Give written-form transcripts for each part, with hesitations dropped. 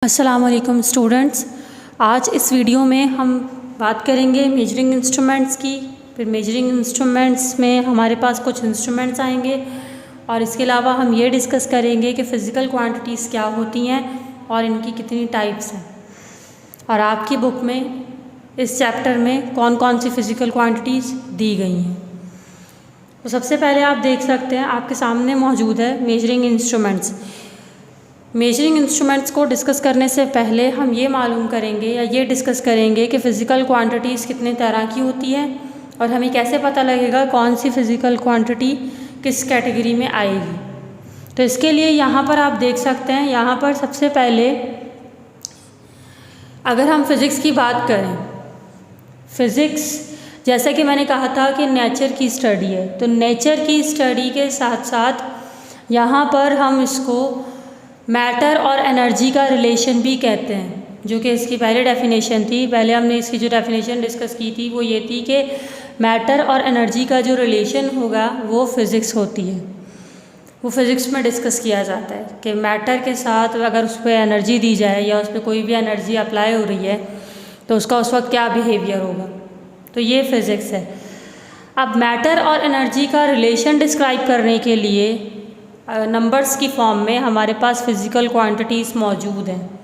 अस्सलाम वालेकुम स्टूडेंट्स। आज इस वीडियो में हम बात करेंगे मेजरिंग इंस्ट्रूमेंट्स की। फिर मेजरिंग इंस्ट्रूमेंट्स में हमारे पास कुछ इंस्ट्रूमेंट्स आएंगे और इसके अलावा हम ये डिस्कस करेंगे कि फ़िज़िकल क्वांटिटीज़ क्या होती हैं और इनकी कितनी टाइप्स हैं, और आपकी बुक में इस चैप्टर में कौन कौन सी फ़िज़िकल क्वांटिटीज़ दी गई हैं। तो सबसे पहले आप देख सकते हैं आपके सामने मौजूद है मेजरिंग इंस्ट्रूमेंट्स। मेजरिंग इंस्ट्रूमेंट्स को डिस्कस करने से पहले हम ये मालूम करेंगे या ये डिस्कस करेंगे कि फ़िज़िकल क्वांटिटीज़ कितने तरह की होती हैं और हमें कैसे पता लगेगा कौन सी फ़िज़िकल क्वांटिटी किस कैटेगरी में आएगी। तो इसके लिए यहाँ पर आप देख सकते हैं, यहाँ पर सबसे पहले अगर हम फ़िज़िक्स की बात करें, फ़िज़िक्स जैसा कि मैंने कहा था कि नेचर की स्टडी है, तो नेचर की स्टडी के साथ साथ यहाँ पर हम इसको मैटर और एनर्जी का रिलेशन भी कहते हैं, जो कि इसकी पहले डेफिनेशन थी। पहले हमने इसकी जो डेफिनेशन डिस्कस की थी वो ये थी कि मैटर और एनर्जी का जो रिलेशन होगा वो फ़िज़िक्स होती है, वो फ़िज़िक्स में डिस्कस किया जाता है कि मैटर के साथ अगर उस पर एनर्जी दी जाए या उस पर कोई भी एनर्जी अप्लाई हो रही है तो उसका उस वक्त क्या बिहेवियर होगा। तो ये फ़िज़िक्स है। अब मैटर और एनर्जी का रिलेशन डिस्क्राइब करने के लिए नंबर्स की फॉर्म में हमारे पास फ़िज़िकल क्वांटिटीज़ मौजूद हैं।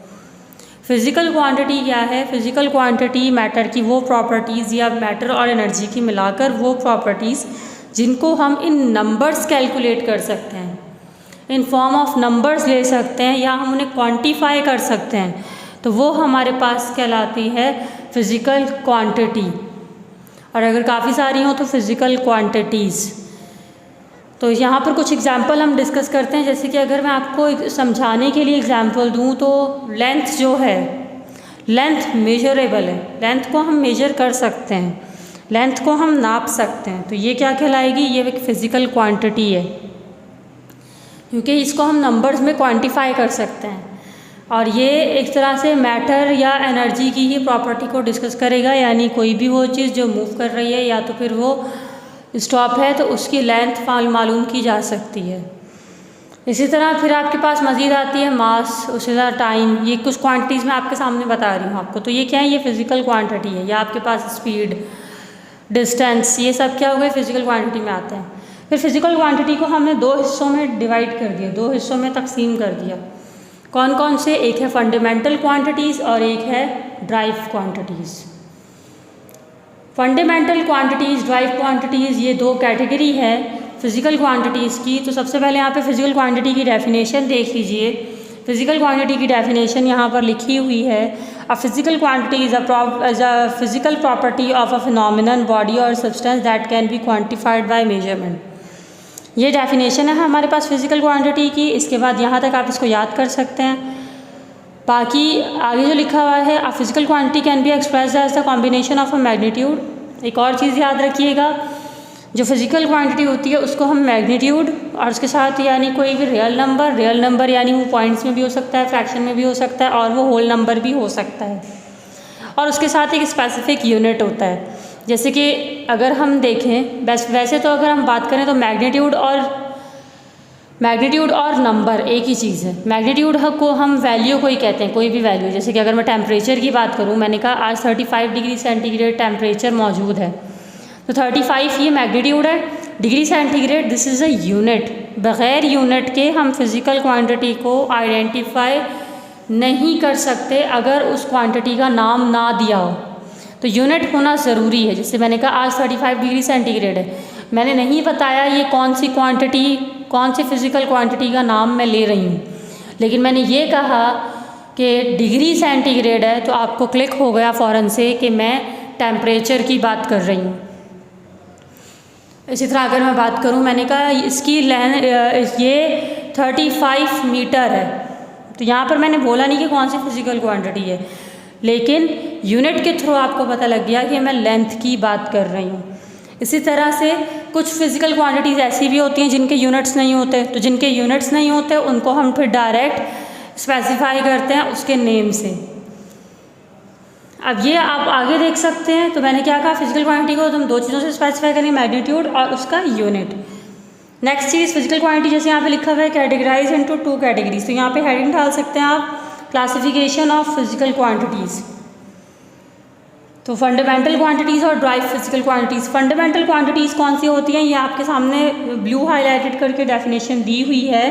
फ़िज़िकल क्वांटिटी क्या है? फ़िज़िकल क्वांटिटी मैटर की वो प्रॉपर्टीज़ या मैटर और एनर्जी की मिलाकर वो प्रॉपर्टीज़ जिनको हम इन नंबर्स कैलकुलेट कर सकते हैं, इन फॉर्म ऑफ नंबर्स ले सकते हैं या हम उन्हें क्वांटिफाई कर सकते हैं, तो वो हमारे पास कहलाती है फ़िज़िकल क्वांटिटी। और अगर काफ़ी सारी हों तो फ़िज़िकल क्वांटिटीज़। तो यहाँ पर कुछ एग्जाम्पल हम डिस्कस करते हैं। जैसे कि अगर मैं आपको समझाने के लिए एग्जाम्पल दूँ तो लेंथ जो है, लेंथ मेजरेबल है, लेंथ को हम मेजर कर सकते हैं, लेंथ को हम नाप सकते हैं, तो ये क्या कहलाएगी? ये एक फ़िज़िकल क्वांटिटी है, क्योंकि इसको हम नंबर्स में क्वांटिफाई कर सकते हैं। और ये एक तरह से मैटर या एनर्जी की ही प्रॉपर्टी को डिस्कस करेगा, यानी कोई भी वो चीज़ जो मूव कर रही है या तो फिर वो स्टॉप है तो उसकी लेंथ मालूम की जा सकती है। इसी तरह फिर आपके पास मज़ीद आती है मास, उसी तरह टाइम। ये कुछ क्वांटिटीज़ मैं आपके सामने बता रही हूँ आपको। तो ये क्या है? ये फ़िज़िकल क्वांटिटी है। या आपके पास स्पीड, डिस्टेंस, ये सब क्या हो गए? फ़िज़िकल क्वांटिटी में आते हैं। फिर फ़िज़िकल क्वांटिटी को हमने दो हिस्सों में डिवाइड कर दिया, दो हिस्सों में तकसीम कर दिया। कौन कौन से? एक है फंडामेंटल क्वांटिटीज़ और एक है drive quantities. Fundamental quantities, drive quantities, ये दो कैटेगरी है फ़िज़िकल क्वांटिटीज़ की। तो सबसे पहले यहाँ पे फ़िज़िकल क्वांटिटी की डेफिनेशन देख लीजिए। फ़िज़िकल क्वांटिटी की डेफिनेशन यहाँ पर लिखी हुई है। A physical quantity is a physical property of a phenomenon, body और substance that can be quantified by measurement. ये डेफिनेशन है हमारे पास फ़िज़िकल क्वांटिटी की। इसके बाद यहाँ तक आप इसको याद कर सकते हैं। बाकी आगे जो लिखा हुआ है, a physical quantity can be expressed as the combination of a magnitude. एक और चीज़ याद रखिएगा, जो फ़िज़िकल क्वांटिटी होती है उसको हम मैग्नीट्यूड और उसके साथ यानी कोई भी रियल नंबर यानी वो पॉइंट्स में भी हो सकता है, फ्रैक्शन में भी हो सकता है और वो होल नंबर भी हो सकता है, और उसके साथ एक स्पेसिफिक यूनिट होता है। जैसे कि अगर हम देखें, वैसे तो अगर हम बात करें तो मैग्नीट्यूड और नंबर एक ही चीज़ है। मैग्नीट्यूड को हम वैल्यू को ही कहते हैं, कोई भी वैल्यू। जैसे कि अगर मैं टेम्परेचर की बात करूं, मैंने कहा आज 35 डिग्री सेंटीग्रेड टेम्परेचर मौजूद है, तो 35 ये मैग्नीट्यूड है। Degree centigrade this is a unit. बग़ैर यूनिट के हम फ़िज़िकल क्वांटिटी को आइडेंटिफाई नहीं कर सकते अगर उस क्वांटिटी का नाम ना दिया हो, तो यूनिट होना ज़रूरी है। जैसे मैंने कहा आज 35 डिग्री सेंटीग्रेड है, मैंने नहीं बताया ये कौन सी क्वांटिटी, कौन सी फ़िज़िकल क्वांटिटी का नाम मैं ले रही हूँ, लेकिन मैंने ये कहा कि डिग्री सेंटीग्रेड है तो आपको क्लिक हो गया फ़ौरन से कि मैं टेम्परेचर की बात कर रही हूँ। इसी तरह अगर मैं बात करूँ, मैंने कहा इसकी ये 35 मीटर है, तो यहाँ पर मैंने बोला नहीं कि कौन सी फ़िज़िकल क्वांटिटी है, लेकिन यूनिट के थ्रू आपको पता लग गया कि मैं लेंथ की बात कर रही हूँ। इसी तरह से कुछ फ़िज़िकल क्वांटिटीज़ ऐसी भी होती हैं जिनके यूनिट्स नहीं होते, तो जिनके यूनिट्स नहीं होते उनको हम फिर डायरेक्ट स्पेसिफाई करते हैं उसके नेम से। अब ये आप आगे देख सकते हैं। तो मैंने क्या कहा, फ़िज़िकल क्वांटिटी को हम दो चीज़ों से स्पेसिफाई करेंगे, मैग्नीट्यूड और उसका यूनिट। नेक्स्ट चीज़, फ़िज़िकल क्वांटिटी जैसे यहाँ पे लिखा हुआ है कैटेगराइज इनटू 2 कैटेगरीज, तो यहाँ पे हेडिंग डाल सकते हैं आप क्लासिफिकेशन ऑफ फिजिकल क्वांटिटीज़। तो फंडामेंटल क्वांटिटीज़ और drive physical quantities. Fundamental quantities कौन सी होती हैं, ये आपके सामने ब्लू हाईलाइटेड करके डेफिनेशन दी हुई है।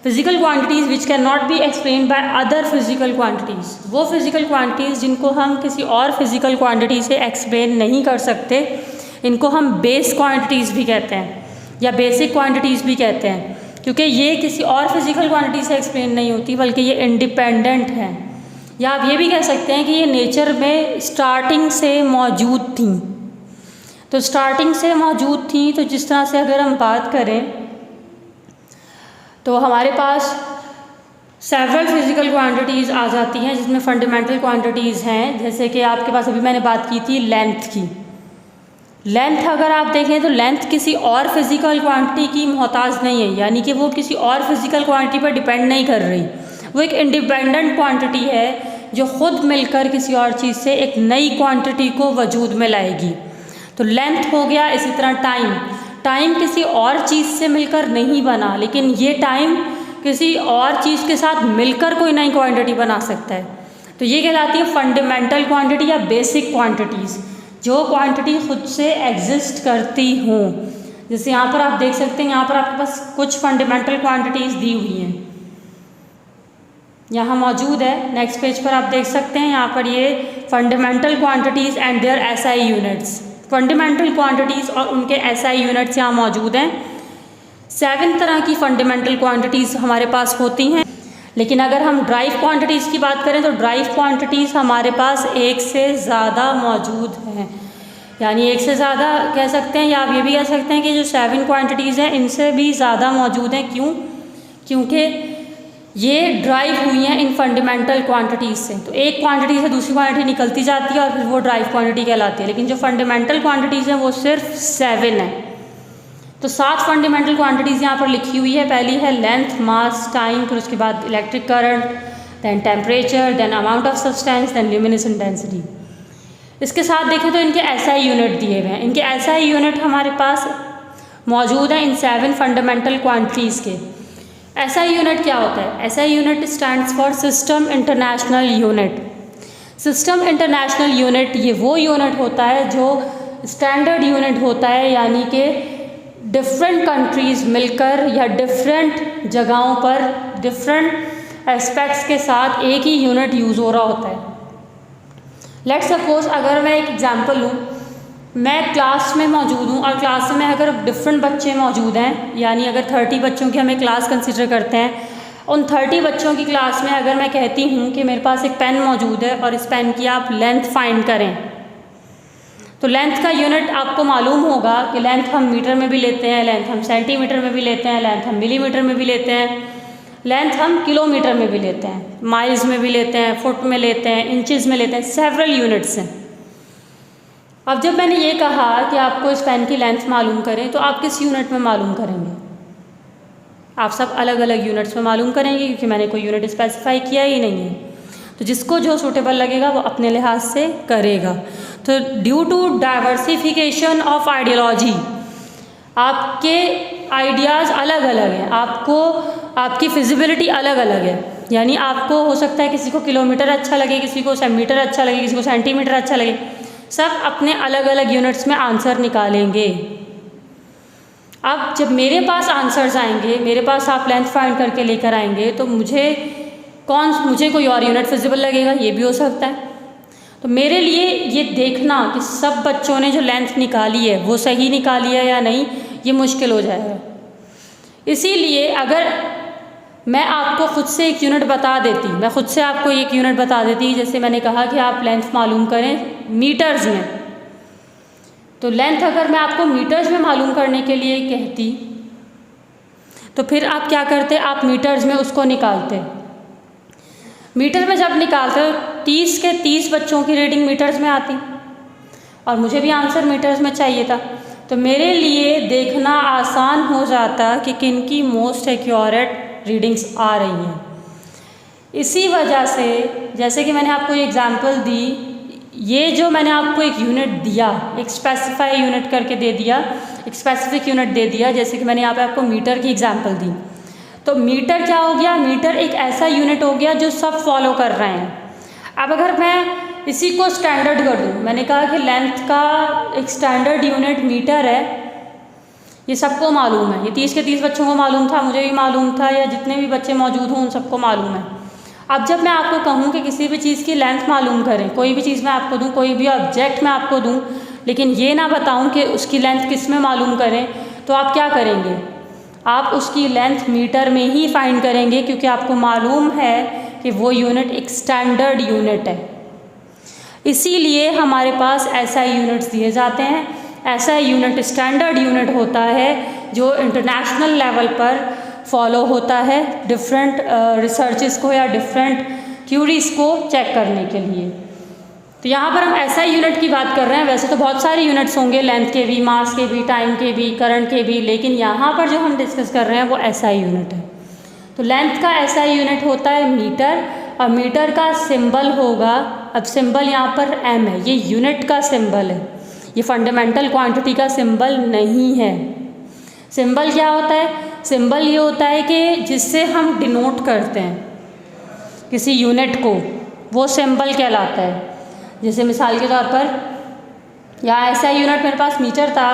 Physical quantities which can not be explain by other physical quantities, वो फिजिकल क्वांटिटीज़ जिनको हम किसी और फिजिकल क्वांटिटी से एक्सप्लेन नहीं कर सकते, इनको हम बेस क्वांटिटीज़ भी कहते हैं या बेसिक क्वांटिटीज़ भी कहते हैं, क्योंकि ये किसी और फिजिकल क्वांटिटी से एक्सप्लेन नहीं होती बल्कि ये इंडिपेंडेंट हैं। या आप ये भी कह सकते हैं कि ये नेचर में स्टार्टिंग से मौजूद थी। तो स्टार्टिंग से मौजूद थी, तो जिस तरह से अगर हम बात करें तो हमारे पास सेवरल फिजिकल क्वांटिटीज़ आ जाती हैं, जिसमें फंडामेंटल क्वांटिटीज़ हैं। जैसे कि आपके पास अभी मैंने बात की थी लेंथ की। लेंथ अगर आप देखें तो लेंथ किसी और फिजिकल क्वांटिटी की मोहताज नहीं है, यानी कि वो किसी और फिजिकल क्वांटिटी पर डिपेंड नहीं कर रही। वो एक इंडिपेंडेंट क्वांटिटी है जो ख़ुद मिलकर किसी और चीज़ से एक नई क्वांटिटी को वजूद में लाएगी। तो लेंथ हो गया। इसी तरह टाइम किसी और चीज़ से मिलकर नहीं बना, लेकिन ये टाइम किसी और चीज़ के साथ मिलकर कोई नई क्वांटिटी बना सकता है। तो ये कहलाती है फंडामेंटल क्वांटिटी या बेसिक क्वांटिटीज़, जो क्वांटिटी खुद से एग्जिस्ट करती हों। जैसे यहाँ पर आप देख सकते हैं, यहाँ पर आपके पास कुछ फंडामेंटल क्वांटिटीज़ दी हुई हैं, यहाँ मौजूद है। नेक्स्ट पेज पर आप देख सकते हैं, यहाँ पर ये fundamental quantities and their SI units. Fundamental quantities और उनके एसआई यूनिट्स यहाँ मौजूद हैं। 7 तरह की फंडामेंटल क्वांटिटीज़ हमारे पास होती हैं। लेकिन अगर हम ड्राइव क्वांटिटीज़ की बात करें तो ड्राइव क्वांटिटीज़ हमारे पास एक से ज़्यादा मौजूद हैं, यानी एक से ज़्यादा कह सकते हैं, या आप ये भी कह सकते हैं कि जो 7 क्वांटिटीज़ हैं इनसे भी ज़्यादा मौजूद हैं। क्यों? क्योंकि ये ड्राइव हुई हैं इन फंडामेंटल क्वांटिटीज़ से। तो एक क्वांटिटी से दूसरी क्वांटिटी निकलती जाती है और फिर वो ड्राइव क्वांटिटी कहलाती है। लेकिन जो फंडामेंटल क्वांटिटीज़ हैं वो सिर्फ 7 हैं। तो 7 फंडामेंटल क्वांटिटीज़ यहाँ पर लिखी हुई है। पहली है लेंथ, मास, टाइम, फिर उसके बाद electric current, then temperature, then amount of substance, then luminescent density. इसके साथ देखें तो इनके एसआई यूनिट दिए हुए हैं। इनके एसआई यूनिट हमारे पास मौजूद हैं इन 7 फंडामेंटल क्वांटिटीज़ के। एसआई यूनिट क्या होता है? SI unit stands for system international unit. System international unit ये वो यूनिट होता है जो स्टैंडर्ड यूनिट होता है, यानी कि डिफरेंट कंट्रीज़ मिलकर या डिफरेंट जगहों पर डिफरेंट एस्पेक्ट्स के साथ एक ही यूनिट यूज़ हो रहा होता है। लेट्स सपोज अगर मैं एक एग्जांपल लूँ, मैं क्लास में मौजूद हूँ और क्लास में अगर डिफरेंट बच्चे मौजूद हैं, यानी अगर 30 बच्चों की हमें क्लास कंसिडर करते हैं, उन 30 बच्चों की क्लास में अगर मैं कहती हूँ कि मेरे पास एक पेन मौजूद है और इस पेन की आप लेंथ फाइंड करें, तो लेंथ का यूनिट आपको मालूम होगा कि लेंथ हम मीटर में भी लेते हैं, लेंथ हम सेंटीमीटर में भी लेते हैं, लेंथ हम मिलीमीटर में भी लेते हैं, लेंथ हम किलोमीटर में भी लेते हैं, माइल्स में भी लेते हैं, फुट में लेते हैं, इंचज़ में लेते हैं, सेवरल यूनिट्स हैं। अब जब मैंने ये कहा कि आपको इस पेन की लेंथ मालूम करें, तो आप किस यूनिट में मालूम करेंगे? आप सब अलग अलग यूनिट्स में मालूम करेंगे, क्योंकि मैंने कोई यूनिट स्पेसिफाई किया ही नहीं है। तो जिसको जो सूटेबल लगेगा वो अपने लिहाज से करेगा। तो due to diversification of ideology, आपके आइडियाज़ अलग अलग हैं, आपको आपकी फिजिबिलिटी अलग अलग है। यानी आपको हो सकता है किसी को किलोमीटर अच्छा लगे, किसी को मीटर अच्छा लगे, किसी को सेंटीमीटर अच्छा लगे, सब अपने अलग अलग यूनिट्स में आंसर निकालेंगे। अब जब मेरे पास आंसर्स आएंगे, मेरे पास आप लेंथ फाइंड करके लेकर आएंगे, तो मुझे कोई और यूनिट फिजिबल लगेगा, ये भी हो सकता है। तो मेरे लिए ये देखना कि सब बच्चों ने जो लेंथ निकाली है वो सही निकाली है या नहीं, ये मुश्किल हो जाएगा। इसीलिए अगर मैं आपको खुद से एक यूनिट बता देती, मैं खुद से आपको एक यूनिट बता देती, जैसे मैंने कहा कि आप लेंथ मालूम करें मीटर्स में, तो लेंथ अगर मैं आपको मीटर्स में मालूम करने के लिए कहती, तो फिर आप क्या करते? आप मीटर्स में उसको निकालते। मीटर में जब निकालते हो 30 के 30 बच्चों की रीडिंग मीटर्स में आती, और मुझे भी आंसर मीटर्स में चाहिए था। तो मेरे लिए देखना आसान हो जाता कि किन की मोस्ट एक्यूरेट रीडिंग्स आ रही हैं। इसी वजह से, जैसे कि मैंने आपको ये एग्जांपल दी, ये जो मैंने आपको एक यूनिट दिया, एक स्पेसिफाई यूनिट करके दे दिया, एक स्पेसिफिक यूनिट दे दिया, जैसे कि मैंने यहाँ पे आपको मीटर की एग्जांपल दी, तो मीटर क्या हो गया, मीटर एक ऐसा यूनिट हो गया जो सब फॉलो कर रहे हैं। अब अगर मैं इसी को स्टैंडर्ड कर दूँ, मैंने कहा कि लेंथ का एक स्टैंडर्ड यूनिट मीटर है, ये सबको मालूम है, ये 30 के 30 बच्चों को मालूम था, मुझे भी मालूम था, या जितने भी बच्चे मौजूद हों उन सबको मालूम है। अब जब मैं आपको कहूँ कि किसी भी चीज़ की लेंथ मालूम करें, कोई भी चीज़ मैं आपको दूँ, कोई भी ऑब्जेक्ट मैं आपको दूँ, लेकिन ये ना बताऊँ कि उसकी लेंथ किस में मालूम करें, तो आप क्या करेंगे, आप उसकी लेंथ मीटर में ही फाइंड करेंगे, क्योंकि आपको मालूम है कि वो यूनिट एक स्टैंडर्ड यूनिट है। इसीलिए हमारे पास SI यूनिट्स दिए जाते हैं। SI यूनिट स्टैंडर्ड यूनिट होता है जो इंटरनेशनल लेवल पर फॉलो होता है डिफरेंट रिसर्चेस को या डिफरेंट थ्योरीज को चेक करने के लिए। तो यहाँ पर हम SI यूनिट की बात कर रहे हैं, वैसे तो बहुत सारे यूनिट्स होंगे, लेंथ के भी, मास के भी, टाइम के भी, करंट के भी, लेकिन यहाँ पर जो हम डिस्कस कर रहे हैं वो SI यूनिट है। तो लेंथ का SI यूनिट होता है मीटर, और मीटर का सिंबल होगा, अब सिंबल यहाँ पर M है, ये यूनिट का सिंबल है, ये फंडामेंटल क्वांटिटी का सिंबल नहीं है। सिंबल क्या होता है, सिंबल ये होता है कि जिससे हम डिनोट करते हैं किसी यूनिट को, वो सिंबल कहलाता है। जैसे मिसाल के तौर पर यहाँ SI यूनिट मेरे पास मीटर था,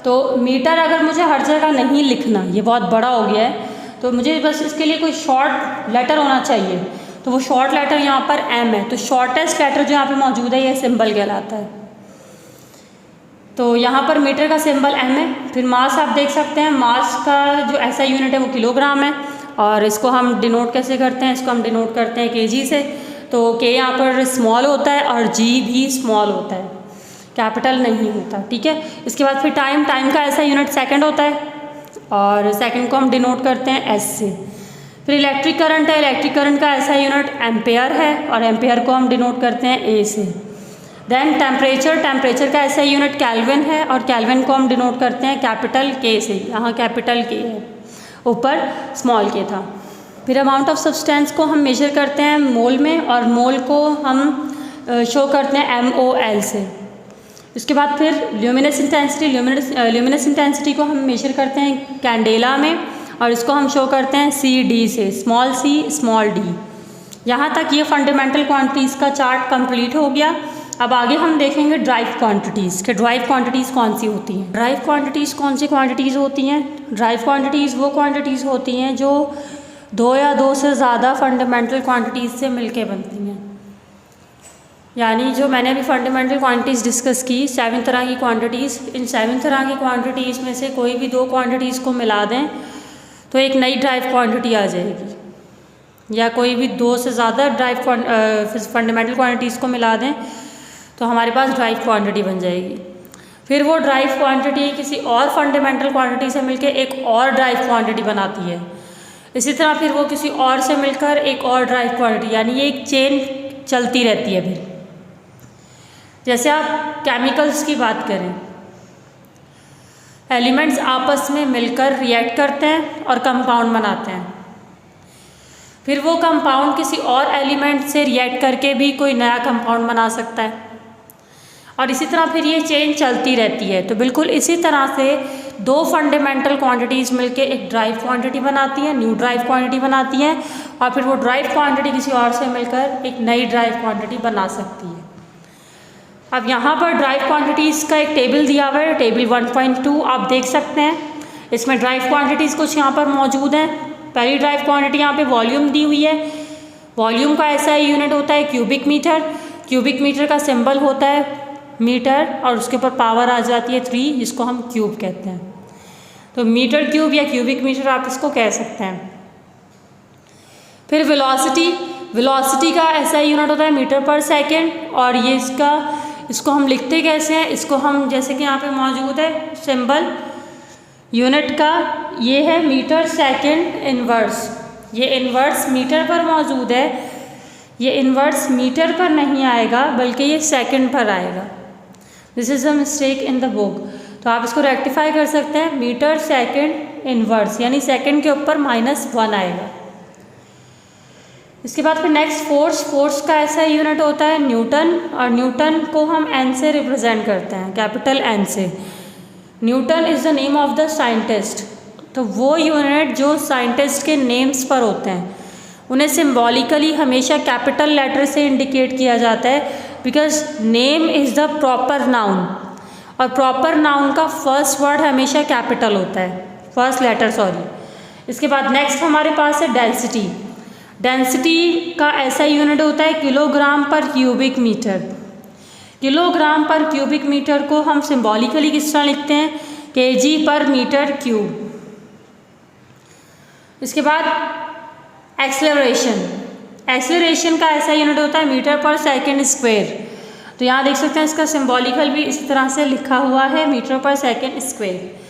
तो मीटर अगर मुझे हर जगह नहीं लिखना, ये बहुत बड़ा हो गया है, तो मुझे बस इसके लिए कोई शॉर्ट लेटर होना चाहिए, तो वो शॉर्ट लेटर यहाँ पर M है, तो शॉर्टेस्ट लेटर जो यहाँ पे मौजूद है ये सिंबल कहलाता है। तो यहाँ पर मीटर का सिंबल M है। फिर मास आप देख सकते हैं, मास का जो SI यूनिट है वो किलोग्राम है, और इसको हम डिनोट कैसे करते हैं, इसको हम डिनोट करते हैं kg से। तो K यहाँ पर स्मॉल होता है और G भी स्मॉल होता है, कैपिटल नहीं होता, ठीक है। इसके बाद फिर टाइम, टाइम का SI यूनिट सेकंड होता है, और सेकंड को हम डिनोट करते हैं S से। फिर इलेक्ट्रिक करंट है, इलेक्ट्रिक करंट का SI यूनिट एम्पेयर है, और एम्पेयर को हम डिनोट करते हैं A से। देन टेम्परेचर, टेम्परेचर का SI यूनिट केल्विन है, और केल्विन को हम डिनोट करते हैं कैपिटल K से, यहाँ कैपिटल K है, ऊपर स्मॉल k था। फिर अमाउंट ऑफ सब्सटेंस को हम मेजर करते हैं मोल में, और मोल को हम शो करते हैं MOL से। इसके बाद फिर ल्यूमिनस इंटेंसिटी, ल्यूमिनस इंटेंसिटी को हम मेजर करते हैं कैंडेला में, और इसको हम शो करते हैं CD से, स्मॉल c स्मॉल d। यहाँ तक ये फंडामेंटल क्वांटिटीज़ का चार्ट कंप्लीट हो गया। अब आगे हम देखेंगे ड्राइव क्वांटिटीज़, कि ड्राइव क्वांटिटीज़ कौन सी होती हैं। ड्राइव क्वांटिटीज़ कौन सी क्वांटिटीज़ होती हैं, ड्राइव क्वांटिटीज़ वो क्वांटिटीज़ होती हैं जो 2 या 2 से ज़्यादा फंडामेंटल क्वांटिटीज़ से मिलके बनती हैं। यानी जो मैंने अभी फंडामेंटल क्वांटिटीज़ डिस्कस की, 7 तरह की क्वांटिटीज़, इन 7 तरह की क्वांटिटीज़ में से कोई भी 2 क्वांटिटीज़ को मिला दें तो एक नई ड्राइव क्वांटिटी आ जाएगी, या कोई भी 2 से ज़्यादा ड्राइव फंडामेंटल क्वांटिटीज़ को मिला दें तो हमारे पास ड्राइव क्वांटिटी बन जाएगी। फिर वो ड्राइव क्वांटिटी किसी और फंडामेंटल क्वांटिटी से मिलकर एक और ड्राइव क्वांटिटी बनाती है। इसी तरह फिर वो किसी और से मिलकर एक और ड्राइव क्वांटिटी, यानी ये एक चेन चलती रहती है। फिर जैसे आप केमिकल्स की बात करें, एलिमेंट्स आपस में मिलकर रिएक्ट करते हैं और कंपाउंड बनाते हैं। फिर वो कंपाउंड किसी और एलिमेंट से रिएक्ट करके भी कोई नया कंपाउंड बना सकता है, और इसी तरह फिर ये चेन चलती रहती है। तो बिल्कुल इसी तरह से 2 फंडामेंटल क्वांटिटीज़ मिलके एक ड्राइव क्वांटिटी बनाती हैं, न्यू ड्राइव क्वांटिटी बनाती हैं, और फिर वो ड्राइव क्वांटिटी किसी और से मिलकर एक नई ड्राइव क्वांटिटी बना सकती है। अब यहाँ पर ड्राइव क्वांटिटीज़ का एक टेबल दिया हुआ है, टेबल 1.2 आप देख सकते हैं। इसमें ड्राइव क्वांटिटीज़ कुछ यहाँ पर मौजूद हैं। पहली ड्राइव क्वांटिटी यहाँ पे वॉल्यूम दी हुई है। वॉल्यूम का SI यूनिट होता है क्यूबिक मीटर। क्यूबिक मीटर का सिंबल होता है मीटर, और उसके ऊपर पावर आ जाती है 3, जिसको हम क्यूब कहते हैं। तो मीटर क्यूब या क्यूबिक मीटर आप इसको कह सकते हैं। फिर वेलोसिटी, वेलोसिटी का SI यूनिट होता है मीटर पर सेकेंड, और ये इसको हम लिखते कैसे हैं, इसको हम जैसे कि यहाँ पे मौजूद है सिंबल यूनिट का, ये है मीटर सेकेंड इनवर्स। ये इनवर्स मीटर पर मौजूद है, ये इनवर्स मीटर पर नहीं आएगा बल्कि ये सेकंड पर आएगा। This is a mistake in the book, तो आप इसको रेक्टिफाई कर सकते हैं, मीटर सेकंड इनवर्स, यानी सेकंड के ऊपर -1 आएगा। इसके बाद फिर नेक्स्ट फोर्स, फोर्स का SI यूनिट होता है न्यूटन, और न्यूटन को हम N से रिप्रेजेंट करते हैं, कैपिटल N से। Newton is the name of the scientist, तो वो यूनिट जो साइंटिस्ट के नेम्स पर होते हैं उन्हें सिम्बॉलिकली हमेशा कैपिटल लेटर से इंडिकेट किया जाता है, because name is the proper noun, और प्रॉपर नाउन का फर्स्ट वर्ड हमेशा कैपिटल होता है, फर्स्ट लेटर सॉरी। इसके बाद नेक्स्ट हमारे पास है डेंसिटी। डेंसिटी का ऐसा यूनिट होता है किलोग्राम पर क्यूबिक मीटर। किलोग्राम पर क्यूबिक मीटर को हम सिम्बॉलिकली किस तरह लिखते हैं, केजी पर मीटर क्यूब। इसके बाद एक्सेलरेशन। एक्सेलरेशन का ऐसा यूनिट होता है मीटर पर सेकंड स्क्वायर। तो यहाँ देख सकते हैं इसका सिम्बॉलिकल भी इस तरह से लिखा हुआ है, मीटर पर सेकंड स्क्वायर।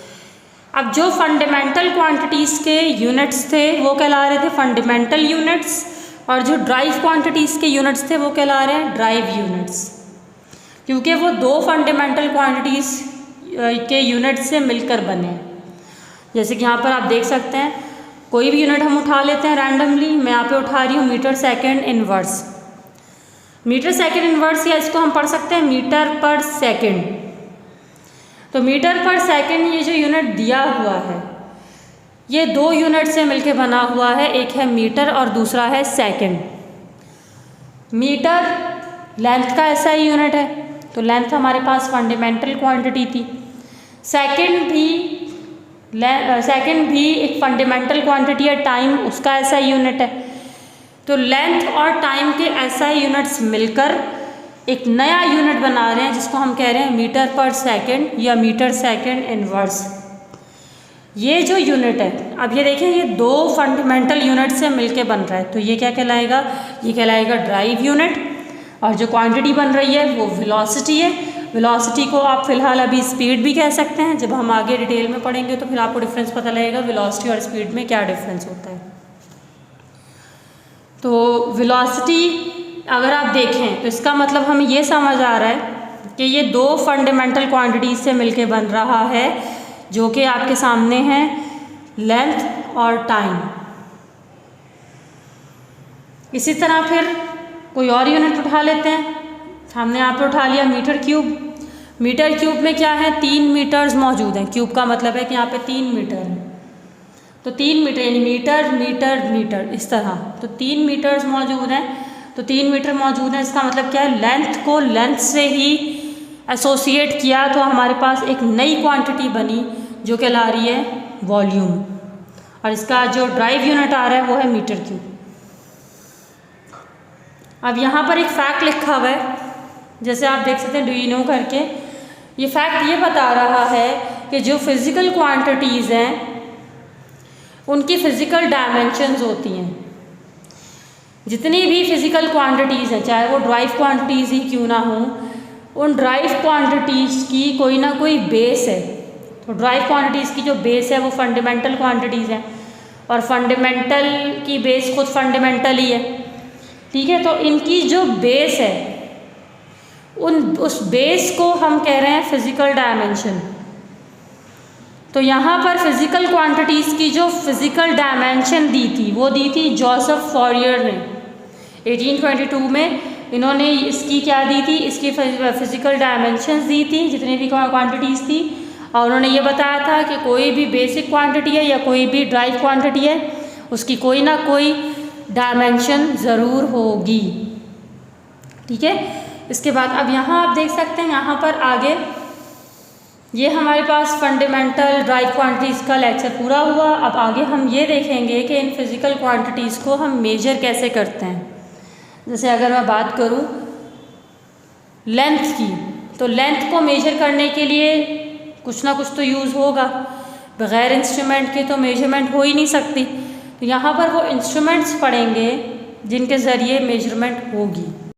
अब जो फंडामेंटल क्वांटिटीज़ के यूनिट्स थे वो कहला रहे थे फंडामेंटल यूनिट्स, और जो ड्राइव क्वांटिटीज़ के यूनिट्स थे वो कहला रहे हैं ड्राइव यूनिट्स, क्योंकि वो दो फंडामेंटल क्वांटिटीज़ के यूनिट से मिलकर बने हैं। जैसे कि यहाँ पर आप देख सकते हैं, कोई भी यूनिट हम उठा लेते हैं रैंडमली। मैं यहाँ पे उठा रही हूँ metre second inverse. Metre second inverse, या इसको हम पढ़ सकते हैं मीटर पर सेकेंड। तो मीटर पर सेकेंड ये जो यूनिट दिया हुआ है ये दो यूनिट से मिलकर बना हुआ है, एक है मीटर और दूसरा है सेकेंड। मीटर लेंथ का ऐसा ही यूनिट है, तो लेंथ हमारे पास फंडामेंटल क्वांटिटी थी। सेकेंड भी एक फंडामेंटल क्वांटिटी है, टाइम उसका ऐसा यूनिट है। तो लेंथ और टाइम के ऐसा यूनिट्स मिलकर एक नया यूनिट बना रहे हैं जिसको हम कह रहे हैं मीटर पर सेकेंड या मीटर सेकेंड इनवर्स। ये जो यूनिट है, अब ये देखें, ये दो फंडामेंटल यूनिट से मिलके बन रहा है, तो ये क्या कहलाएगा, ये कहलाएगा ड्राइव यूनिट। और जो क्वांटिटी बन रही है वो वेलोसिटी है। वेलोसिटी को आप फिलहाल अभी स्पीड भी कह सकते हैं, जब हम आगे डिटेल में पढ़ेंगे तो फिर आपको डिफरेंस पता लगेगा वेलोसिटी और स्पीड में क्या डिफरेंस होता है। तो वेलोसिटी अगर आप देखें तो इसका मतलब हमें ये समझ आ रहा है कि ये दो फंडामेंटल क्वांटिटीज से मिलके बन रहा है, जो कि आपके सामने हैं लेंथ और टाइम। इसी तरह फिर कोई और यूनिट उठा लेते हैं। हमने यहाँ पे उठा लिया मीटर क्यूब। मीटर क्यूब में क्या है, 3 मीटर्स मौजूद हैं। क्यूब का मतलब है कि यहाँ पे 3 मीटर है, तो 3 मीटर यानी मीटर मीटर मीटर इस तरह, तो 3 मीटर्स मौजूद हैं। तो 3 मीटर मौजूद हैं, इसका मतलब क्या है, लेंथ को लेंथ से ही एसोसिएट किया तो हमारे पास एक नई क्वांटिटी बनी जो कहला रही है वॉल्यूम, और इसका जो ड्राइव यूनिट आ रहा है वो है मीटर क्यूब। अब यहाँ पर एक फैक्ट लिखा हुआ है, जैसे आप देख सकते हैं डू यू नो करके। ये फैक्ट ये बता रहा है कि जो फिज़िकल क्वांटिटीज़ हैं उनकी फ़िज़िकल डायमेंशंस होती हैं। जितनी भी फिज़िकल क्वांटिटीज़ हैं, चाहे वो ड्राइव क्वांटिटीज़ ही क्यों ना हों, उन ड्राइव क्वांटिटीज़ की कोई ना कोई बेस है। तो ड्राइव क्वांटिटीज़ की जो बेस है वो फंडामेंटल क्वांटिटीज़ हैं, और फंडामेंटल की बेस खुद फंडामेंटल ही है, ठीक है। तो इनकी जो बेस है उस बेस को हम कह रहे हैं फिज़िकल डायमेंशन। तो यहाँ पर फिज़िकल क्वांटिटीज़ की जो फिज़िकल डायमेंशन दी थी वो दी थी जोसेफ फॉरियर ने 1822 में। इन्होंने इसकी क्या दी थी, इसकी फिज़िकल डायमेंशंस दी थी, जितनी भी क्वांटिटीज़ थी, और उन्होंने ये बताया था कि कोई भी बेसिक क्वांटिटी है या कोई भी ड्राइव क्वांटिटी है उसकी कोई ना कोई डायमेंशन ज़रूर होगी, ठीक है। इसके बाद अब यहाँ आप देख सकते हैं, यहाँ पर आगे ये हमारे पास फंडामेंटल ड्राइव क्वांटिटीज़ का लेक्चर पूरा हुआ। अब आगे हम ये देखेंगे कि इन फिज़िकल क्वांटिटीज़ को हम मेजर कैसे करते हैं। जैसे अगर मैं बात करूँ लेंथ की, तो लेंथ को मेजर करने के लिए कुछ ना कुछ तो यूज़ होगा, बग़ैर इंस्ट्रूमेंट के तो मेजरमेंट हो ही नहीं सकती। तो यहाँ पर वो इंस्ट्रूमेंट्स पढ़ेंगे जिनके ज़रिए मेजरमेंट होगी।